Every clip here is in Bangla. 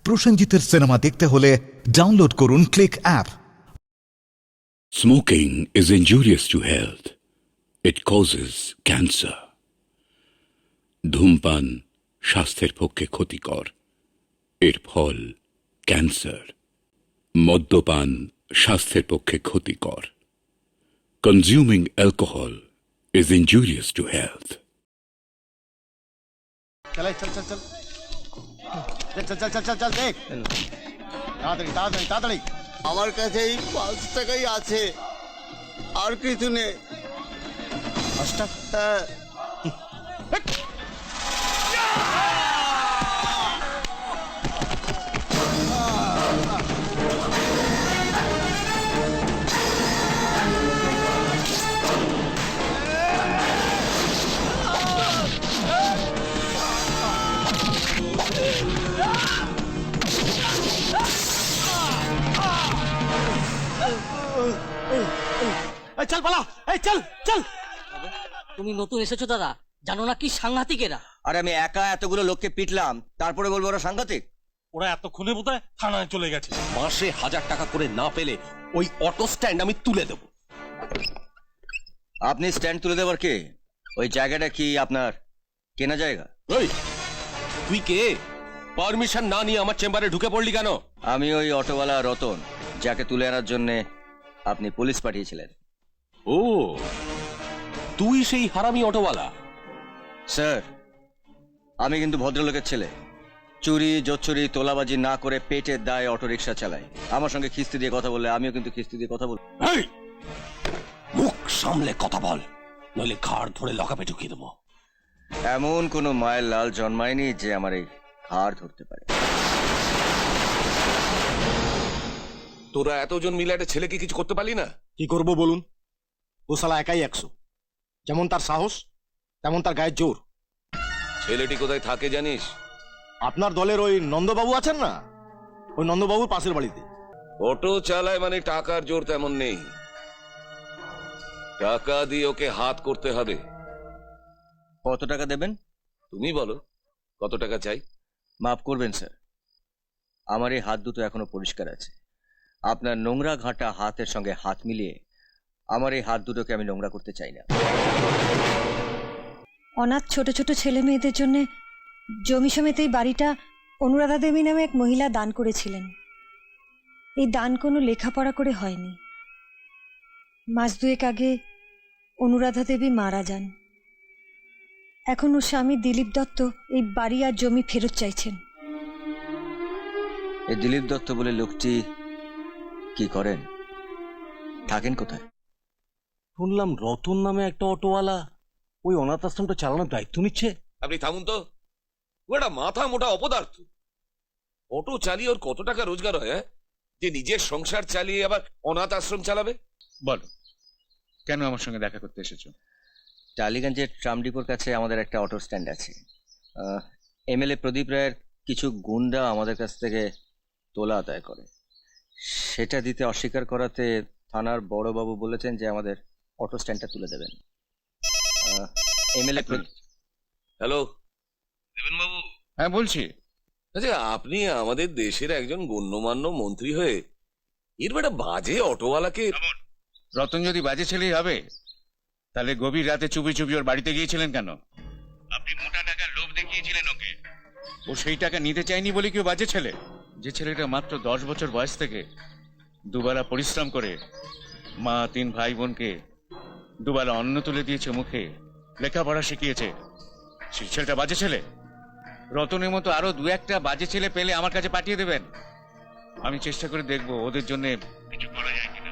প্রসেনজিতের সিনেমা দেখতে হলে ডাউনলোড করুন click app. Smoking is injurious to health. It causes cancer. ধূমপান স্বাস্থ্যের পক্ষে ক্ষতিকর, এর ফল ক্যান্সার। মদ্যপান স্বাস্থ্যের পক্ষে ক্ষতিকর। Consuming alcohol is injurious to health. चल चल चल चल चल चल चल चल चल देख তাড়াতাড়ি তাড়াতাড়ি তাড়াতাড়ি। আমার কাছে এই 5 টাকাই আছে, আর কিছু নেই। পাঁচটা হ্যাঁ, এই চল পালা, এই চল চল। তুমি নতুন এসেছো দাদা, জানো না কি সাংঘাতিক এরা। আর আমি একা এতগুলো লোককে পিটলাম, তারপরে বলবো ওরা সাংঘাতিক? ওরা এতক্ষণে বোধহয় থানায় চলে গেছে। মাসে 1000 টাকা করে না পেলে ওই অটো স্ট্যান্ড আমি তুলে দেব। আপনি স্ট্যান্ড তুলে দেবার কে? ওই জায়গাটা কি আপনার কেনা জায়গা? এই তুই কে? পারমিশন না নিয়ে আমার চেম্বারে ঢুকে পড়লি কেন? আমি ওই অটোওয়ালা রতন, যাকে তুলে আনার জন্য আপনি পুলিশ পাঠিয়েছিলেন। ও, তুই সেই হারামি অটোওয়ালা? স্যার, আমি কিন্তু ভদ্রলোকের ছেলে। চুরি জোচ্চুরি তোলাবাজি না করে পেটের দায়ে অটো রিক্সা চালাই। আমার সঙ্গে খিস্তি দিয়ে কথা বললে আমিও কিন্তু খিস্তি দিয়ে কথা বলবো। এই, মুখ সামলে কথা বল, নইলে ঘাড় ধরে লকাপে ঢুকিয়ে দেবো। এমন কোনো মায়ের লাল জন্মায়নি যে আমার এই হাড় ধরতে পারে। তোরা এতজন মিলে একটা ছেলেকে কিছু করতে পারলি না? কি করব বলুন? ও শালা একাই 100। যেমন তার সাহস তেমন তার গায়ের জোর। ছেলেটি কোথায় থাকে জানিস? আপনার দলের ওই নন্দবাবু আছেন না, ওই নন্দবাবুর পাশের বাড়িতে। অটো চালায় মানে টাকার জোর তেমন নেই। টাকা দিয়ে ওকে হাত করতে হবে। কত টাকা দেবেন? তুমি বলো কত টাকা চাই? মাফ করবেন স্যার, আমার এই হাত দুটো এখনো পরিষ্কার আছে। আপনার নোংরা ঘাঁটা হাতের সঙ্গে হাত মিলিয়ে আমার এই হাত দুটোকে আমি নোংরা করতে চাই না। অনাথ ছোট ছোট ছেলে মেয়েদের জন্য জমি সমেত এই বাড়িটা অনুরাধা দেবী নামে এক মহিলা দান করেছিলেন। এই দান কোনো লেখাপড়া করে হয়নি। মাস দুয়েক আগে অনুরাধা দেবী মারা যান। এখন ওর স্বামী দিলীপ দত্ত এই বাড়ি আর জমি ফেরত চাইছেন। এই দিলীপ দত্ত বলে লোকটি কি করেন, থাকেন কোথায়? শুনলাম রতন নামে একটা অটোওয়ালা ওই অনাথ আশ্রমটা চালানোর দায়িত্ব নিচ্ছে। আপনি থামুন তো, ও একটা মাথা মোটা অপদার্থ। অটো চালিয়ে ওর কত টাকা রোজগার হয়, যে নিজের সংসার চালিয়ে আবার অনাথ আশ্রম চালাবে? বলো, কেন আমার সঙ্গে দেখা করতে এসেছো? টালিগঞ্জের ট্রাম ডিপোর কাছে আমাদের একটা অটো স্ট্যান্ড আছে। এমএলএ প্রদীপ রায়ের কিছু গুন্ডা আমাদের কাছ থেকে তোলা আদায় করে। সেটা দিতে অস্বীকার করাতে থানার বড়বাবু বলেছেন যে আমাদের অটো স্ট্যান্ডটা তুলে দেবেন। এমএলএ হ্যালো দেবেন বাবু। হ্যাঁ বলছি। আচ্ছা, আপনি আমাদের দেশের একজন গণ্যমান্য মন্ত্রী হয়ে এর একটা বাজে অটোওয়ালাকে। রতন যদি বাজে ছেলেই হবে তাহলে গভীর রাতে চুপি চুপি ওর বাড়িতে গিয়েছিলেন কেন? আপনি মোটা টাকার লোভ দেখিয়েছিলেন ওকে। ও সেই টাকা নিতে চায়নি বলে কি ও বাজে ছেলে? যে ছেলেটা মাত্র 10 বছর বয়স থেকে দুবেলা পরিশ্রম করে মা 3 ভাই বোনকে দুবেলা অন্ন তুলে দিয়েছে, মুখে লেখাপড়া শিখিয়েছে, সেই ছেলেটা বাজে ছেলে? রতনের মতো আরো 2-1টা বাজে ছেলে পেলে আমার কাছে পাঠিয়ে দেবেন, আমি চেষ্টা করে দেখবো ওদের জন্য কিছু করা যায় কিনা।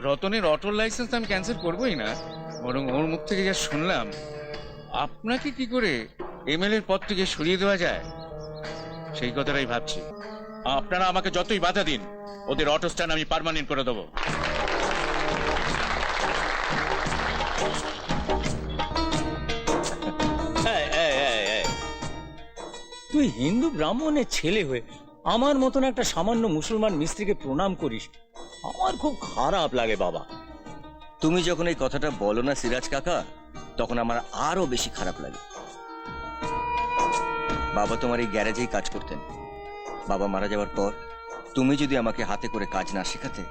রতনের অটোর লাইসেন্স আমি ক্যান্সেল করবোই না, বরং ওর মুখ থেকে যা শুনলাম আপনাকে কি করে এমএলএর পদ থেকে সরিয়ে দেওয়া যায় সেই কথাটাই ভাবছি। আপনারা আমাকে যতই বাধা দিন ওদের অটো স্ট্যান্ড আমি পার্মানেন্ট করে দেবো। তুই হিন্দু ব্রাহ্মণের ছেলে হয়ে আমার মতন একটা সামান্য মুসলমান মিস্ত্রিকে প্রণাম করিস, আমার খুব খারাপ লাগে বাবা। তুমি যখন এই কথাটা বলো না সিরাজ কাকা, তখন আমার আরো বেশি খারাপ লাগে। বাবা তোমার এই গ্যারেজেই কাজ করতেন। বাবা মারা যাওয়ার পর তুমি যদি আমাকে হাতে করে কাজ না শেখাতে,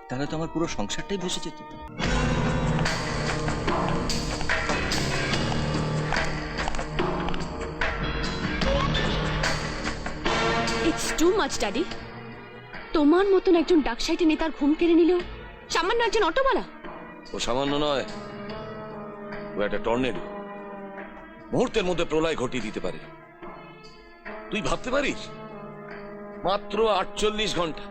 তাহলে তো আমার পুরো সংসারটাই ভেসে যেত। It's too much daddy. তোমার মতন একজন ডাকসাইটে নেতার ঘুম কেড়ে নিল সামান্য একজন অটোওয়ালা। ও সামান্য নয়, ও একটা টর্নেডো, মুহূর্তের মধ্যে প্রলয় ঘটিয়ে দিতে পারে। তুই ভাবতে পারিস, মাত্র 48 ঘন্টা,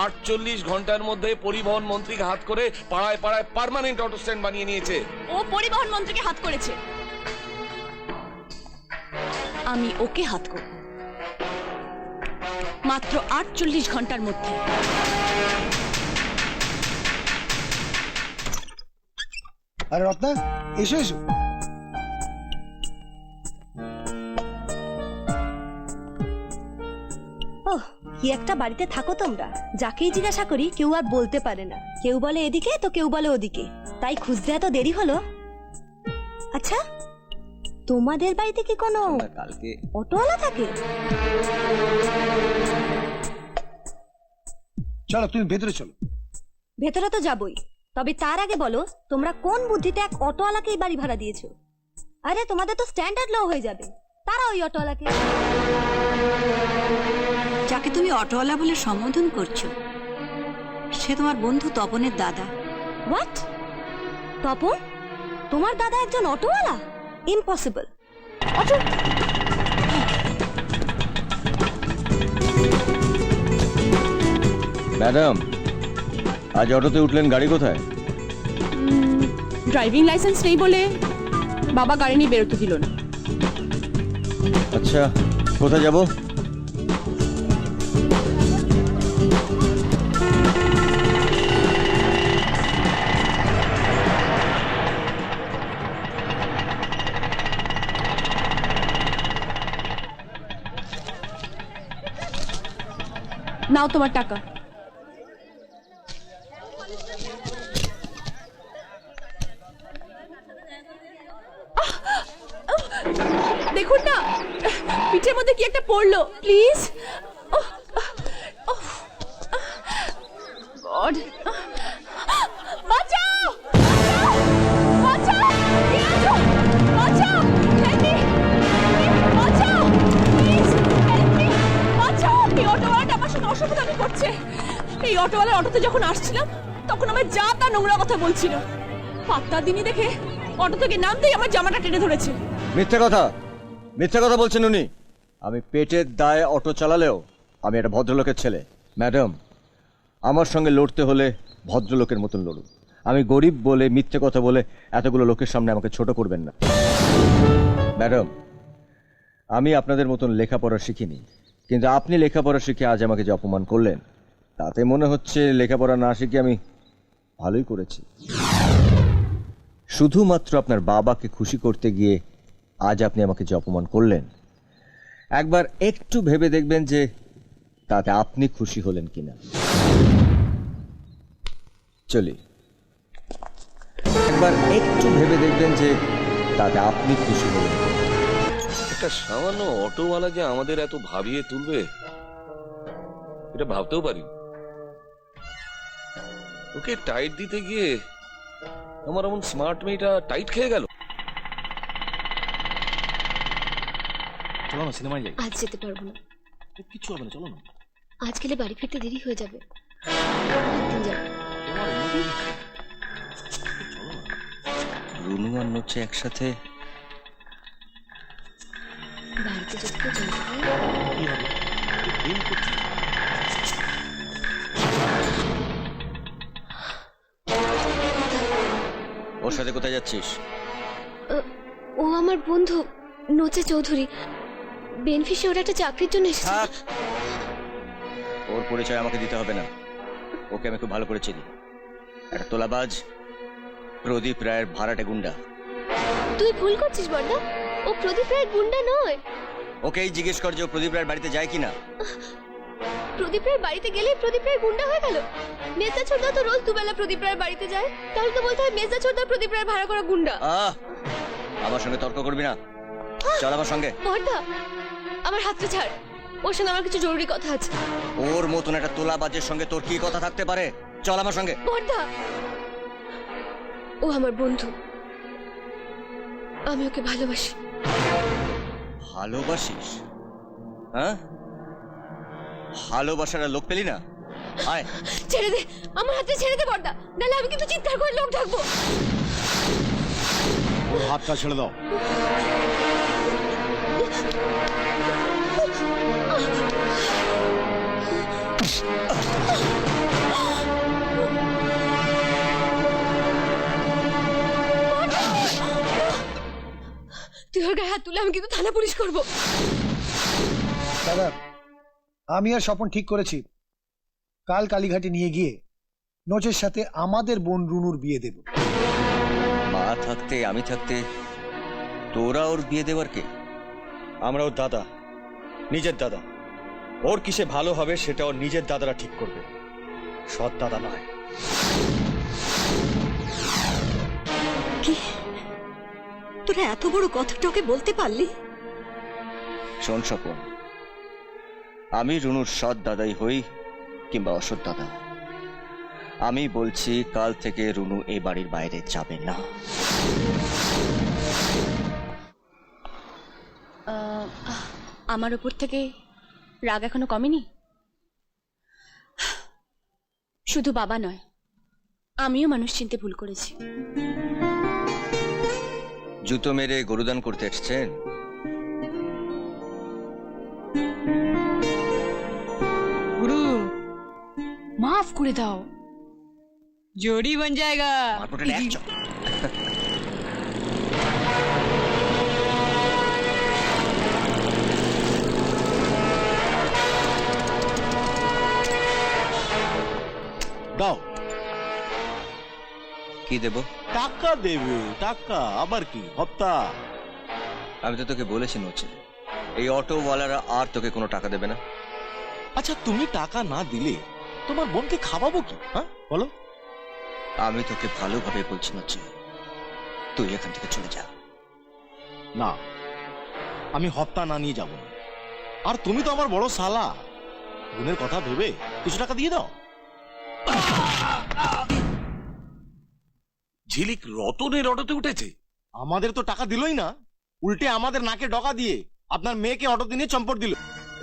48 ঘন্টার মধ্যে পরিবহন মন্ত্রীকে হাত করে পাড়ায় পাড়ায় পার্মানেন্ট অটো স্ট্যান্ড বানিয়ে নিয়েছে। ও পরিবহন মন্ত্রীকে হাত করেছে, আমি ওকে হাত করব মাত্র 48 ঘন্টার মধ্যে। আরে রত্না, এসো এসো। ওহ, কি একটা বাড়িতে থাকো তোমরা, যাকেই জিজ্ঞাসা করি কেউ আর বলতে পারে না। কেউ বলে এদিকে তো কেউ বলে ওদিকে, তাই খুঁজতে এত দেরি হলো। আচ্ছা, তোমাদের বাড়িতে কি কোনো কালকে অটোওয়ালা থাকে? চলো তুমি ভেতরে চলো। ভেতরে তো যাবই, তবে তার আগে বলো তোমরা কোন বুদ্ধিতে এক অটোওয়ালাকে এই বাড়ি ভাড়া দিয়েছো? আরে তোমাদের তো স্ট্যান্ডার্ড লো হয়ে যাবে, তারা ওই অটোওয়ালাকে। যাকে তুমি অটোওয়ালা বলে সম্বোধন করছো, সে তোমার বন্ধু তপনের দাদা। হোয়াট? তপন? তোমার দাদা একজন অটোওয়ালা? ইম্পসিবল। অটো? ম্যাডাম, আজ অটোতে উঠলেন, গাড়ি কোথায়? ড্রাইভিং লাইসেন্স নেই বলে বাবা গাড়ি নিয়ে বেরোতে দিল না। আচ্ছা, কোথায় যাব? নাও তোমার টাকা। দেখুন না, পিঠের মধ্যে কি একটা পড়লো, প্লিজ। গড, বাঁচাও, বাঁচাও, কে আছো? বাঁচাও, হেল্প মি, বাঁচাও, প্লিজ, হেল্প মি, বাঁচাও। এই অটোওয়ালাটা আমার সাথে অসভ্যতামি করছে। এই অটোওয়ালার অটোতে যখন আসছিলাম তখন আমার যা তা নোংরা কথা বলছিল। পাত্তা দিনই দেখে অটো থেকে নামতেই আমার জামাটা টেনে ধরেছে। মিথ্যে কথা, মিথ্যে কথা বলছেন উনি। আমি পেটের দায়ে অটো চালালেও আমি একটা ভদ্রলোকের ছেলে। ম্যাডাম, আমার সঙ্গে লড়তে হলে ভদ্রলোকের মতন লড়ুন। আমি গরিব বলে মিথ্যে কথা বলে এতগুলো লোকের সামনে আমাকে ছোট করবেন না। ম্যাডাম, আমি আপনাদের মতন লেখাপড়া শিখিনি, কিন্তু আপনি লেখাপড়া শিখে আজ আমাকে যে অপমান করলেন, তাতে মনে হচ্ছে লেখাপড়া না শিখে আমি ভালোই করেছি। শুধুমাত্র আপনার বাবাকে খুশি করতে গিয়ে আজ আপনি আমাকে যে অপমান করলেন, একবার একটু ভেবে দেখবেন যে তাতে আপনি খুশি হলেন কিনা। চলি, একবার একটু ভেবে দেখবেন যে তাতে আপনি খুশি হলেন কিনা। একটা সামান্য অটোওয়ালা যে আমাদের এত ভাবিয়ে তুলবে, এটা ভাবতেও পারি। ওকে টাইট দিতে গিয়ে আমার এমন স্মার্ট মেয়েটা টাইট খেয়ে গেল। চলো না, সিনেমায় যাই। আজ যেতে পারবো না, কিছু হবে না, চলো না। আজ গেলে বাড়ি ফিরতে দেরি হয়ে যাবে। একদিন যাবো। রুনু আর নচ্ছে একসাথে বাড়িতে যেতে তো জানতে হবে। কি হবে? প্রেম করছি। ওর সাথে কোথায় যাচ্ছিস? ও আমার বন্ধু নোচে চৌধুরী, বেনফিশে ওর একটা চাকরির জন্য এসেছে। থাক, ওর পরিচয় আমাকে দিতে হবে না। ওকে আমি খুব ভালো করে চিনি। একটা তোলাবাজ, প্রদীপ রায়ের ভাড়াটে গুন্ডা। তুই ভুল করছিস বড়দা, ও প্রদীপ রায়ের গুন্ডা নয়। ওকেই জিজ্ঞেস কর যে ও প্রদীপ রায়ের বাড়িতে যায় কিনা। প্রদীপ রায়ের বাড়িতে গেলে প্রদীপ রায়ের গুন্ডা হয়ে গেল? মেজদা ছোটদা তো রোজ দুবেলা প্রদীপ রায়ের বাড়িতে যায়, তাহলে তো বলতে হয় মেজদা ছোটদা প্রদীপ রায়ের ভাড়া করা গুন্ডা। আমার সঙ্গে তর্ক করবি না, চল আমার সঙ্গে। বড়দা, আমার হাতটা ছাড়। ওর সঙ্গে আমার কিছু জরুরি কথা আছে। ওর মতন একটা তোলাবাজের সঙ্গে তোর কি কথা থাকতে পারে? চল আমার সঙ্গে। বর্দা, ও আমার বন্ধু, আমি ওকে ভালোবাসি। ভালোবাসিস? হ্যাঁ, ভালোবাসার আর লোক পেলি না? আয়। ছেড়ে দে, আমার হাতে ছেড়ে দে বর্দা, নাহলে আমি কিন্তু চিৎকার করে লোক ডাকবো। ওর হাতটা ছেড়ে দাও। তুই ওর গায়ে হাত তুলে আমি কিন্তু থানা পুলিশ করবো। দাদা, আমি আর স্বপন ঠিক করেছি কাল কালীঘাটে নিয়ে গিয়ে নোচের সাথে আমাদের বোন রুনুর বিয়ে দেব। মা থাকতে আমি থাকতে তোরা ওর বিয়ে দেবার কে? আমরা ওর দাদা, নিজের দাদা। ওর কিসে ভালো হবে সেটা ওর নিজের দাদারা ঠিক করবে, সৎ দাদা নয়। কি তোরা এত বড় কথাটা ওকে বলতে পারলি? শোন স্বপন, আমি রুনুর সৎ দাদাই হই কিংবা অসৎ দাদা, আমি বলছি কাল থেকে রুনু এই বাড়ির বাইরে যাবে না। আমার উপর থেকে রাগ এখনো কমেনি? শুধু বাবা নয়, আমিও মানুষ চিনতে ভুল করেছি। জুতো মেরে গরুদান করতে এসছেন? গুরু মাফ করে দাও, जोड़ी बन जाएगा। দাও। কি দেব? টাকা দেবে। টাকা আবার কি হপ্তা? আমি তো তোকে বলেছি নোচে, এই অটোওয়ালারা আর তোকে কোনো টাকা দেবে না। আচ্ছা, তুমি টাকা না দিলে তোমার বোনকে খাওয়াবো কি? হ্যাঁ বলো। আমি তোকে ভালোভাবে বলছি নোচে, তুই এখান থেকে চলে যা। না, আমি হপ্তা না নিয়ে যাব না। আর তুমি তো আমার বড় শালা, বোনের কথা ভেবে কিছু টাকা দিয়ে দাও। ঝিলিক রতনের অটোতে উঠেছে? আমাদের তো টাকা দিলই না, উল্টে আমাদের নাকে ডকা দিয়ে আপনার মেয়েকে অটোতে নিয়ে চম্পট দিল।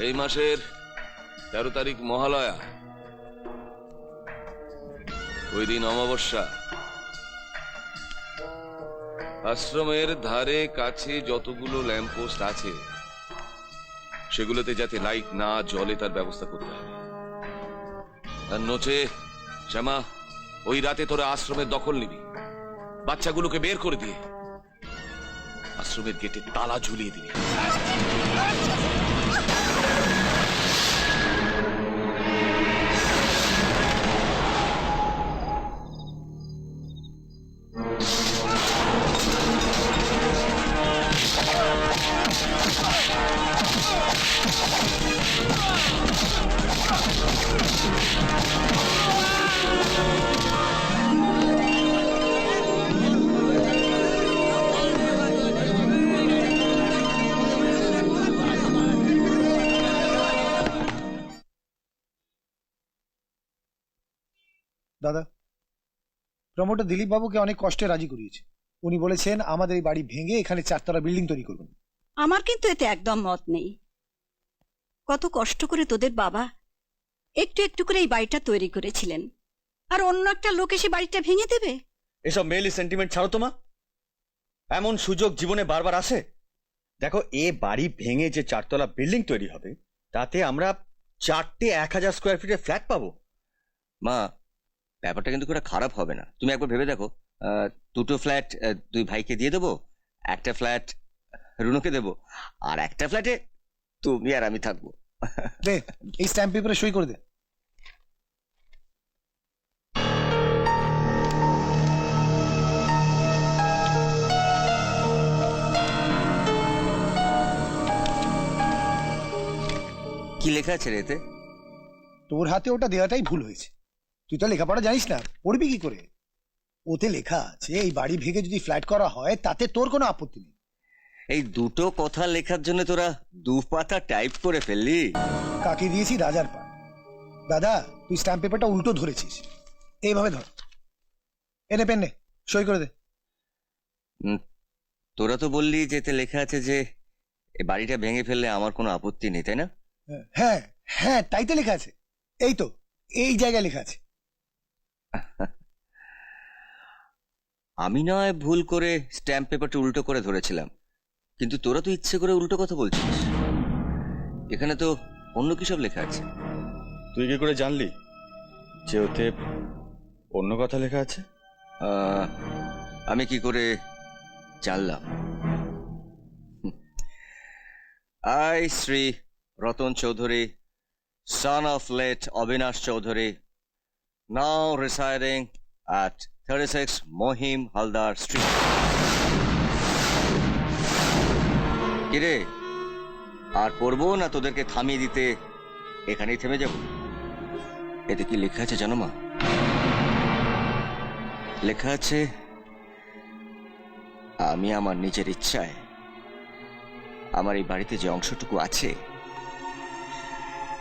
এই মাসের 13 তারিখ মহালয়া, ওই দিন অমাবস্যা। আশ্রমের ধারে কাছে যতগুলো ল্যাম্পপোস্ট আছে সেগুলোতে যাতে লাইট না জ্বলে তার ব্যবস্থা করতে হবে। আর নোচে শ্যামা, ওই রাতে তোরা আশ্রমের দখল নিবি, বাচ্চাগুলোকে বের করে দিয়ে আশ্রমের গেটে তালা ঝুলিয়ে দিবি। দাদা, প্রমোটার দিলীপ বাবুকে অনেক কষ্টে রাজি করিয়েছে। উনি বলেছেন আমাদের এই বাড়ি ভেঙে এখানে 4 তলা বিল্ডিং তৈরি করবেন। আমার কিন্তু এতে একদম মত নেই। কত কষ্ট করে তোদের বাবা একটু একটু করে এই বাড়িটা তৈরি করেছিলেন, আর অন্য একটা লোক এসে বাড়িটা ভেঙে দেবে? এসব মেইলি সেন্টিমেন্ট ছাড়ো তো মা। এমন সুযোগ জীবনে বারবার আসে। দেখো, এ বাড়ি ভেঙে যে 4 তলা বিল্ডিং তৈরি হবে তাতে আমরা 4টে 1000 স্কোয়ার ফিটের ফ্ল্যাট পাবো। মা, ব্যাপারটা কিন্তু খুব খারাপ হবে না, তুমি একবার ভেবে দেখো। 2টো ফ্ল্যাট 2 ভাইকে দিয়ে দেবো, একটা ফ্ল্যাট রুনুকে দেবো, আর একটা ফ্ল্যাটে তুমি আর আমি থাকবো। দে, এই স্ট্যাম্প পেপারে সই করে দে। কি লেখা আছে রে এতে? তোর হাতে ওটা দেওয়াটাই ভুল হয়েছে। তুই তো লেখাপড়া জানিস না, পড়বি কি করে? ওতে লেখা আছে এই বাড়ি ভেঙে যদি ফ্ল্যাট করা হয় তাতে তোর কোনো আপত্তি নেই। এই দুটো কথা লেখার জন্য তোরা 2 পাতা টাইপ করে ফেললি? কাকে দিয়েছি রাজার পা। দাদা তুই স্ট্যাম্প পেপারটা উল্টো ধরেছিস, এইভাবে ধর। এনে পেন নে, সই করে দে। তোরা তো বললি যে এতে লেখা আছে যে এই বাড়িটা ভেঙে ফেললে আমার কোনো আপত্তি নেই, তাই না? হ্যাঁ হ্যাঁ, তাই তো লেখা আছে। এই তো এই জায়গায় লেখা আছে। আমি নয় ভুল করে স্ট্যাম্প পেপারটা উল্টো করে ধরেছিলাম, কিন্তু তোরা তো ইচ্ছে করে উল্টো কথা বলছিস। এখানে তো অন্য কি সব লেখা আছে। তুই কি করে জানলি যে ওতে অন্য কথা লেখা আছে? আমি কি করে জানলাম? I, Sri Ratan Chaudhary, son of late Avinash Chaudhary, now residing at 36 Mohim Haldar Street. কিরে, আর পড়বো না তোদেরকে থামিয়ে দিতে এখানেই থেমে যাব? এতে কি লেখা আছে জানো মা? লেখা আছে আমি আমার নিজের ইচ্ছায় আমার এই বাড়িতে যে অংশটুকু আছে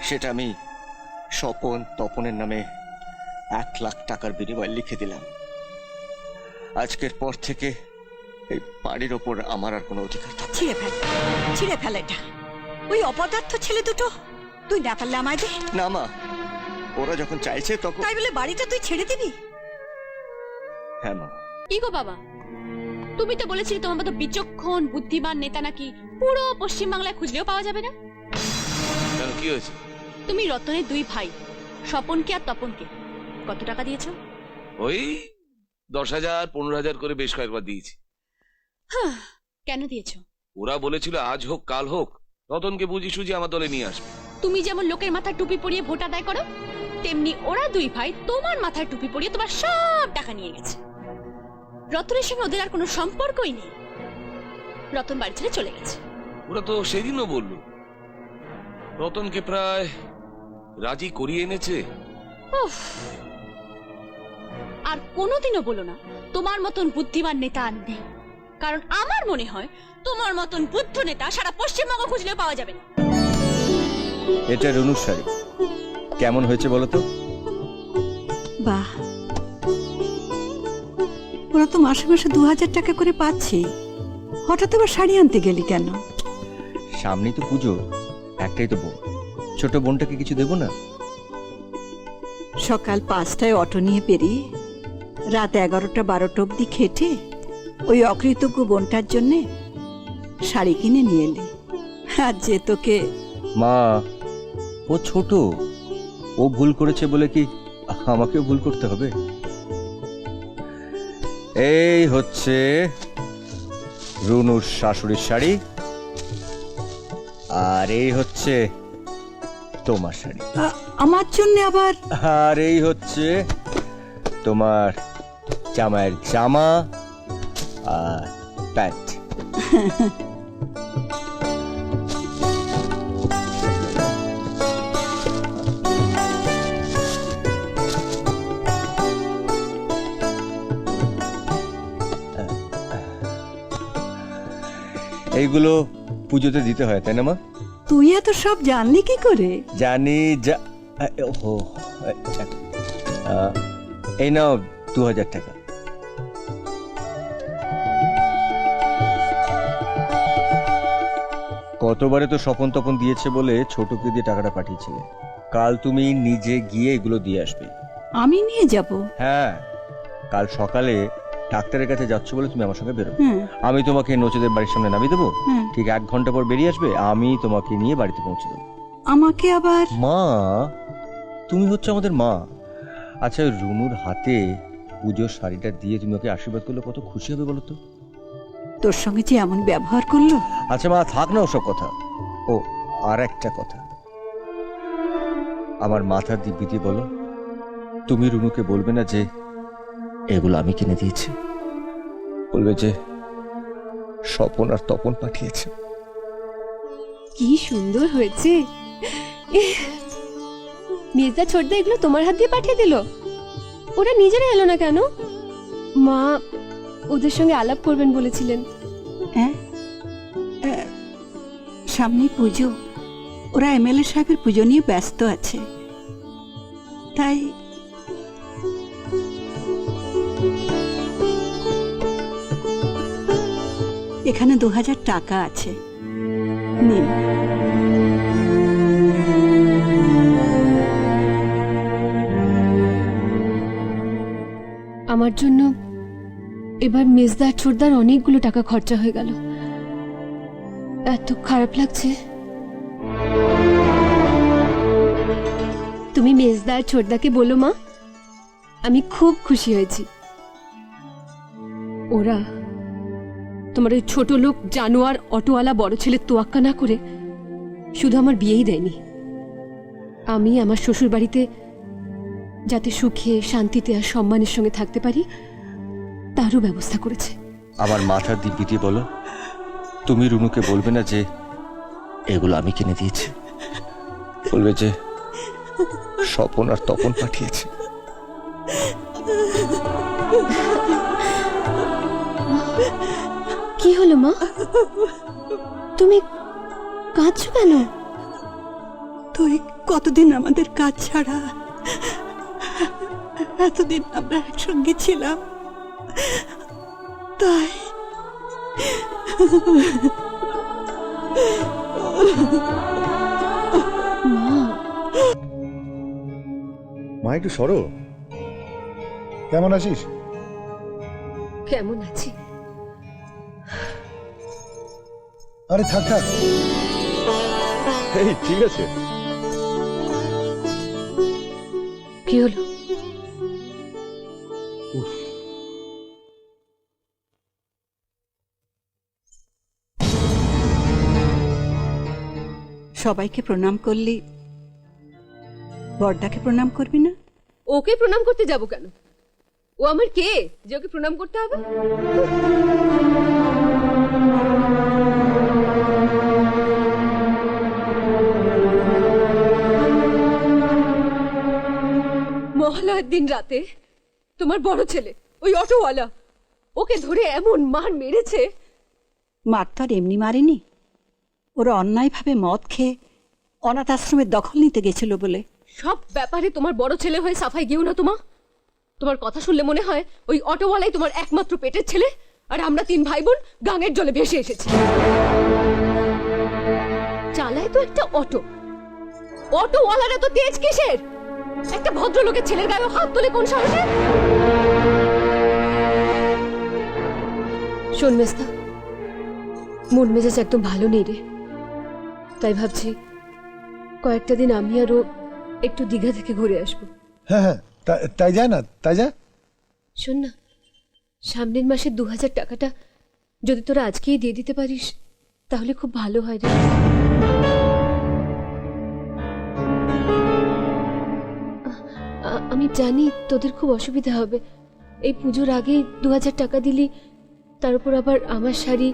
সেটা আমি স্বপন তপনের নামে 1 লাখ টাকার বিনিময়ে লিখে দিলাম। আজকের পর থেকে এই বাড়ির ওপর আমার আর কোনো অধিকার থাকবে না। ছিঁড়ে ফেল এটা। ওই অপদার্থ ছেলে দুটো তুই না পারলে আমায় দে। না মা, ওরা যখন চাইছে তখন। তাই বলে বাড়িটা তুই ছেড়ে দিবি? হ্যাঁ মা। কি গো বাবা, তুমি তো বলেছিলে তোমার মতো বিচক্ষণ বুদ্ধিমান নেতা নাকি পুরো পশ্চিমবাংলায় খুঁজলেও পাওয়া যাবে না। কেন, কি হয়েছে? তুমি রতনের 2 ভাই স্বপনকে আর তপনকে কত টাকা দিয়েছো? ওই 10,000 15,000 করে বেশ কয়েকবার দিয়েছি। কেন দিয়েছো? ওরা বলেছিল আজ হোক কাল হোক রতনকে বুঝি সুঝি আমার দলে নিয়ে আসবে। তুমি যেমন লোকের মাথায় টুপি পরিয়ে ভোট আদায় করো, তেমনি ওরা 2 ভাই তোমার মাথায় টুপি পরিয়ে তোমার সব টাকা নিয়ে গেছে। রতনের সঙ্গে ওদের আর কোনো সম্পর্কই নেই। রতন বাড়ি ছেড়ে চলে গেছে। ওরা তো সেদিনও বললো রতনকে প্রায় রাজি করিয়ে এনেছে। উফ, আর কোনোদিনও বলো না তোমার মতন বুদ্ধিমান নেতা আর নেই, কারণ আমার মনে হয় তোমার মতন বুদ্ধ নেতা সারা পশ্চিমবঙ্গ খুঁজলেও পাওয়া যাবে না। এটা রুনুর শাড়ি, কেমন হয়েছে বলো তো? বাহ, ওরা তো মাসে মাসে 2,000 টাকা করে পাচ্ছে, হঠাৎ আবার শাড়ি আনতে গেলি কেন? সামনেই তো পুজো, একটাই তো বোন, ছোট বোনটাকে কিছু দেবো না? সকাল 5টায় অটো নিয়ে বেরিয়ে রাত 11টা 12টা অব্দি খেটে ওই অকৃতজ্ঞ বোনটার জন্যে শাড়ি কিনে নিয়ে এলি। আর যে তোকে। মা, ও ছোট, ও ভুল করেছে বলে কি আমাকেও ভুল করতে হবে? এই হচ্ছে রুনুর শাশুড়ির শাড়ি, আর এই হচ্ছে তোমার শাড়ি। আমার জন্য আবার? আর এই হচ্ছে তোমার জামাইয়ের জামা আর প্যান্ট। এইগুলো পুজোতে দিতে হয়, তাই না মা? তুই এত সব জানলি কি করে? জানি। এই নাও 2,000 টাকা। গতবারে তো স্বপন তপন দিয়েছে বলে ছোটকে দিয়ে টাকাটা পাঠিয়েছিলে। কাল তুমি নিজে গিয়ে এগুলো দিয়ে আসবে। আমি নিয়ে যাব? হ্যাঁ, কাল সকালে ডাক্তারের কাছে যাচ্ছ বলে তুমি আমার সঙ্গে বেরো। আমি তোমাকে নচিদের বাড়ির সামনে নামিয়ে দেবো, ঠিক 1 ঘন্টা পর বেরিয়ে আসবে, আমি তোমাকে নিয়ে বাড়িতে পৌঁছে দেবো। আমাকে আবার? মা, তুমি হচ্ছে আমাদের মা। আচ্ছা, রুনুর হাতে পুজোর শাড়িটা দিয়ে তুমি ওকে আশীর্বাদ করলে কত খুশি হবে বলো তো? তোর সঙ্গে যে এমন ব্যবহার করলো। আচ্ছা মা, থাক না ওসব কথা। ও, আর একটা কথা, আমার মাথার দিব্যি দিয়ে বলো, তুমি রুনুকে বলবে না যে এগুলো আমি কিনে দিয়েছি, বলবে যে স্বপন আর তপন পাঠিয়েছে। কি সুন্দর হয়েছে। মেজদা ছোটদা এগুলো তোমার হাত দিয়ে পাঠিয়ে দিল? ওরা নিজেরা এলো না কেন? মা ওদের সঙ্গে আলাপ করবেন বলেছিলেন। হ্যাঁ, সামনে পুজো, ওরা এমএলএ সাহেবের পুজো নিয়ে ব্যস্ত আছে, তাই এখানে 2000 টাকা আছে, নিন। আমার জন্য এবার মেজদার ছোটদার অনেকগুলো টাকা খরচা হয়ে গেল, এত খারাপ লাগছে। তুমি মেজদার ছোটদাকে বলো মা, আমি খুব খুশি হয়েছি। ওরা তোমার ওই ছোট লোক জানোয়ার অটোওয়ালা বড় ছেলের তোয়াক্কা না করে শুধু আমার বিয়েই দেয়নি, আমি আমার শ্বশুর বাড়িতে যাতে সুখে শান্তিতে আর সম্মানের সঙ্গে থাকতে পারি তারও ব্যবস্থা করেছে। আমার মাথার দিব্যি দিয়ে বলো, তুমি রুনুকে বলবে না যে এগুলো আমি কিনে দিয়েছি, বলবে যে স্বপন আর তপন পাঠিয়েছে। কি হলো মা, তুমি কাঁদছো কেন? তুই কতদিন আমাদের কাজ ছাড়া, এতদিন আমরা একসঙ্গে ছিলাম, তাই মা একটু সরো। কেমন আছিস? কেমন আছি? আরে থাক থাক, এই ঠিক আছে। কি হলো? সবাইকে প্রণাম করলি, বড়দাকে প্রণাম করবি না? ওকে প্রণাম করতে যাব কেন? ও আমার কে যে ওকে প্রণাম করতে হবে? মহালয়ার দিন রাতে তোমার বড় ছেলে ওই অটোওয়ালা ওকে ধরে এমন মার মেরেছে। মার তো আর এমনি মারেনি, ওরা অন্যায়ভাবে মদ খেয়ে অনাথ আশ্রমের দখল নিতে গেছিল বলে। সব ব্যাপারে তোমার বড় ছেলে হয়ে সাফাই গেও না তোমা। তোমার কথা শুনলে মনে হয় ওই অটোওয়ালাই তোমার একমাত্র পেটের ছেলে, আর আমরা 3 ভাই বোন গাঙের জলে ভেসে এসেছি। চালায় তো একটা অটো, অটোওয়ালারা তো তেজ কিসের? একটা ভদ্রলোকের ছেলের গায়ে হাত তোলে কোন সাহসে? শোন মেস্তা, মন মেজাজ একদম ভালো নেই রে, তাই ভাবছি কয়েকটা দিন আমি আরো একটু দীঘা থেকে ঘুরে আসবো। হ্যাঁ হ্যাঁ, তাই যায় না, তাই যা। শোন না, সামনের মাসে 2000 টাকাটা যদি তোরা আজকেই দিয়ে দিতে পারিস তাহলে খুব ভালো হয় রে। আমি জানি তোদের খুব অসুবিধা হবে, এই পুজোর আগে 2000 টাকা দিলি, তার উপর আবার আমার শাড়ি,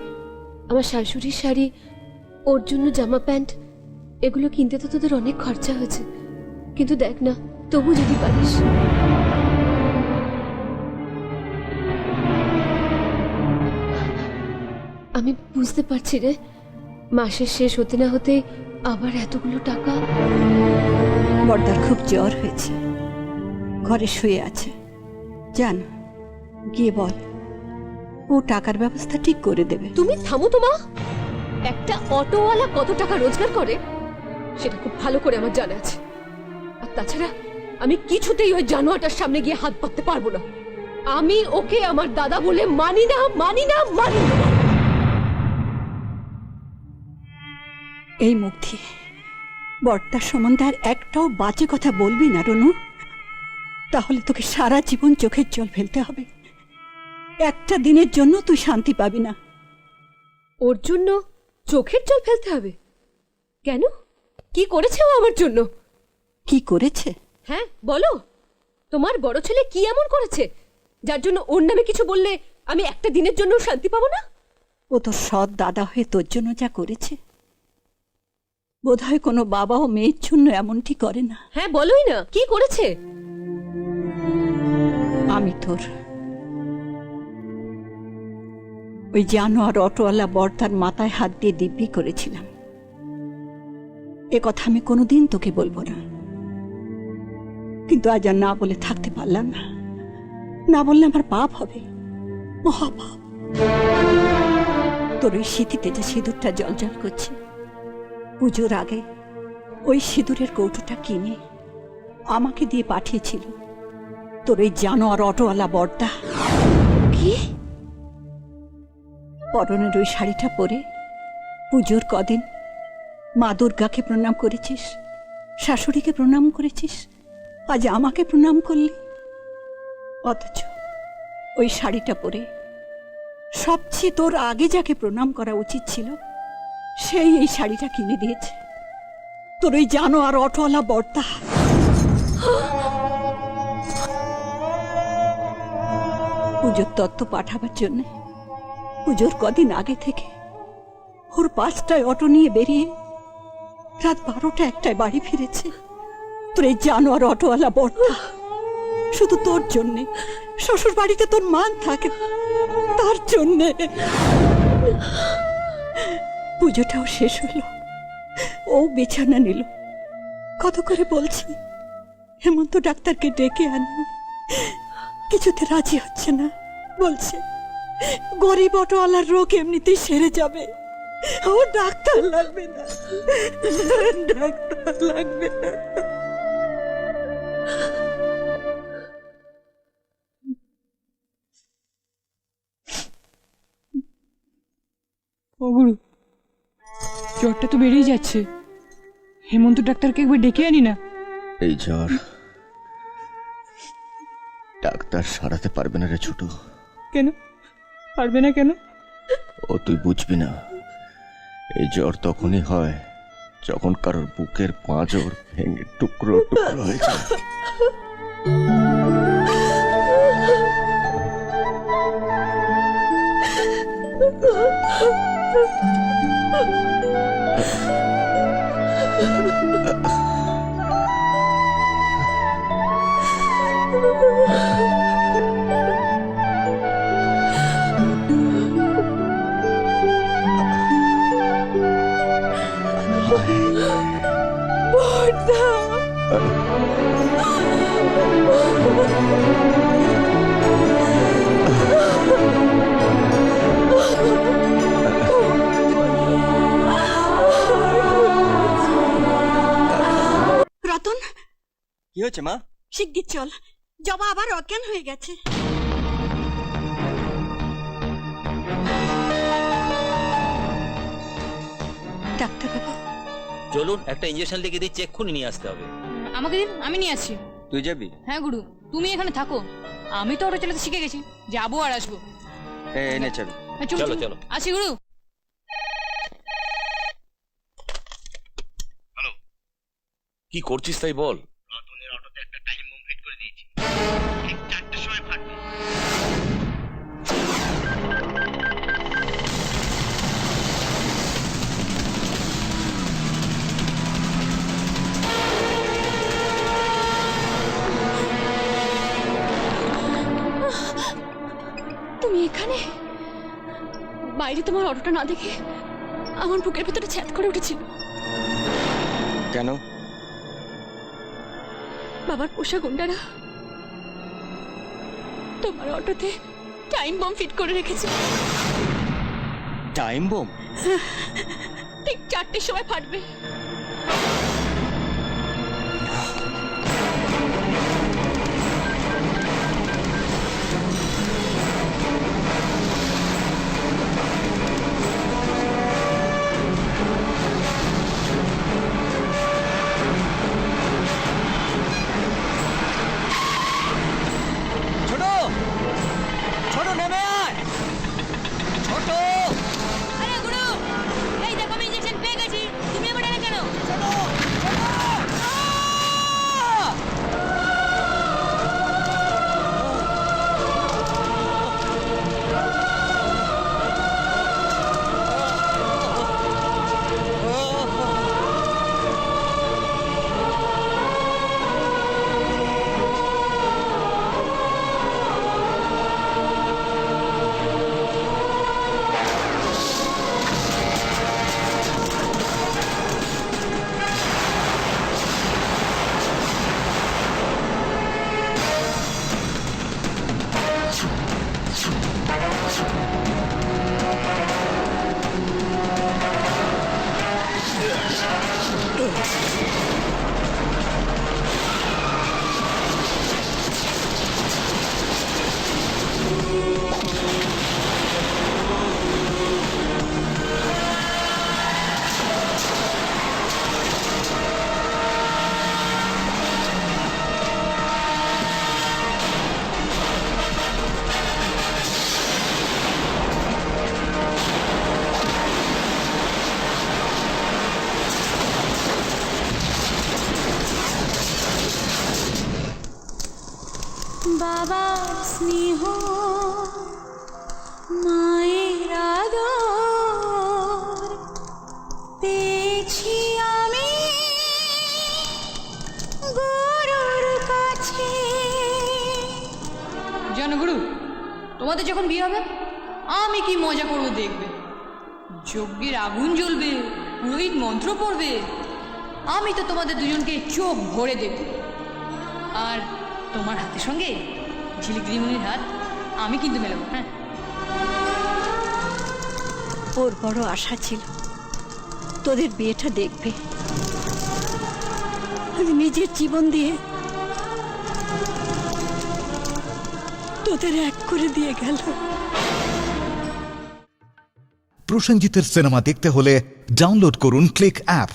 আমার শাশুড়ির শাড়ি, ওর জন্য জামা প্যান্ট, এগুলো কিনতে তো তোদের অনেক খরচা হয়েছে, কিন্তু দেখ না তবু যদি পারিস। আমি বুঝতে পারছি রে, মাসের শেষ হতে না হতে আবার এতগুলো টাকা। বড়দার খুব জ্বর হয়েছে, ঘরে শুয়ে আছে, জান গিয়ে বল, ও টাকার ব্যবস্থা ঠিক করে দেবে। তুমি থামো তো মা, একটা অটোওয়ালা কত টাকা রোজগার করে সেটা খুব ভালো করে আমার জানা আছে, আর তাছাড়া আমি কিছুতেই ওই জানোয়ারটার সামনে গিয়ে হাত পাততে পারবো না। আমি ওকে আমার দাদা বলে মানি না, মানি না, মানি না। এই মুখ দিয়ে বড়দার সম্বন্ধে আর একটাও বাজে কথা বলবি না রনু, তাহলে তোকে সারা জীবন চোখের জল ফেলতে হবে। একটা দিনের জন্য তুই শান্তি পাবি না। ওর জন্য চোখের জল ফেলতে হবে কেন? কি করেছে ও আমার জন্য? কি করেছে? হ্যাঁ বলো, তোমার বড় ছেলে কি এমন করেছে যার জন্য ওর নামে কিছু বললে আমি একটা দিনের জন্য শান্তি পাবো না? ও তো সৎ দাদা হয়ে তোর জন্য যা করেছে, বোধহয় কোনো বাবা ও মেয়ের জন্য এমনটি করে না। হ্যাঁ বলোই না, কি করেছে? আমি তোর ওই জানোয়ার অটোওয়ালা বড়দার মাথায় হাত দিয়ে দিব্যি করেছিলাম এ কথা আমি কোনোদিন তোকে বলবো না, কিন্তু আজ আর না বলে থাকতে পারলাম না। না বললে আমার পাপ হবে, মহাপাপ। তোর ওই সিঁথিতে যে সিঁদুরটা জলজল করছে, পুজোর আগে ওই সিঁদুরের কৌটোটা কিনে আমাকে দিয়ে পাঠিয়েছিল তোর ওই জানোয়ার অটোওয়ালা বড়দা। কি? পরনের ওই শাড়িটা পরে পুজোর কদিন মা দুর্গাকে প্রণাম করেছিস, শাশুড়িকে প্রণাম করেছিস, আজ আমাকে প্রণাম করলি। অথচ ওই শাড়িটা পরে সবচেয়ে তোর আগে যাকে প্রণাম করা উচিত ছিল সেই এই শাড়িটা কিনে দিয়েছে তোর ওই জানোয়ার অটোওয়ালা বড়দা। পুজোর তত্ত্ব পাঠাবার জন্য পুজোর কদিন আগে থেকে ওর 5টায় অটো নিয়ে বেরিয়ে রাত 12টা 1টায় বাড়ি ফিরেছে তোর এই জানোয়ার অটোওয়ালা বড়দা। শুধু তোর জন্যে, শ্বশুর বাড়িতে তোর মান থাকে তার জন্যে। পুজোটাও শেষ হলো, ও বিছানা নিল। কত করে বলছি হেমন্ত ডাক্তারকে ডেকে আনো, কিছুতে রাজি হচ্ছে না। বলছে গরিব অটোওয়ালার রোগ এমনিতেই সেরে যাবে, ও ডাক্তার লাগবে না, ডাক্তার লাগবে না। ও গুরু, জ্বরটা তো বেড়েই যাচ্ছে, হেমন্ত ডাক্তারকে একবার ডেকে আনি না? এই জ্বর ডাক্তার সারাতে পারবে না রে ছোট। কেন পারবে না? কেন? ও তুই বুঝবি না, এই জ্বর তখনই হয় যখন কারোর বুকের পাঁজর ভেঙে টুকরো টুকরো হয়ে যায়। রতন, কি হয়েছে মা? শিগগির চল, জবা আবার অজ্ঞান হয়ে গেছে। ডাক্তার বাবু, চলুন একটা ইঞ্জেকশন লিখে দিচ্ছি, এক্ষুনি নিয়ে আসতে হবে। আমাকে দিন, আমি নিয়ে আসছি। তুই যাবি? হ্যাঁ গুরু, তুমি এখানে থাকো, আমি তো অটো চালাতে শিখে গেছি, যাবো আর আসবো। এনে চল। হ্যাঁ, চলো, চলো। আসি গুরু। কি করছিস তাই বল। রতনের অটোতে একটা টাইম বোম ফিট করে দিয়েছি, ঠিক 4টের সময় ফাটবে। তুমি এখানে? বাইরে তোমার অটোটা না দেখে আমার বুকের ভেতরে ছ্যাদ করে উঠেছিল। কেন? বাবার পোষা গুন্ডারা তোমার অটোতে টাইম বম ফিট করে রেখেছে। Time bomb? ঠিক 4টের সময় ফাটবে। ছোট, ছোট নেমে আয়, ছোট। আরে গুরু, এই দেখো আমি ইনজেকশন পেয়ে গেছি, তুমি আমার এখানে কেন? বাবা স্নেহ মায়ের আদর পেয়েছি আমি গুরুর কাছে। জানো গুরু, তোমাদের যখন বিয়ে হবে আমি কি মজা করবো দেখবে। যজ্ঞের আগুন জ্বলবে, পুরোহিত মন্ত্র পড়বে, আমি তো তোমাদের দুজনকে চোখ ভরে দেব। আর তোমার হাতের সঙ্গে ঝিলিক দিদিমণির হাত আমি কিন্তু মেলাবো। হ্যাঁ, ওর বড় আশা ছিল তোদের বিয়েটা দেখবে, নিজের জীবন দিয়ে তোদের এক করে দিয়ে গেল। প্রসেনজিতের সিনেমা দেখতে হলে ডাউনলোড করুন ক্লিক অ্যাপ।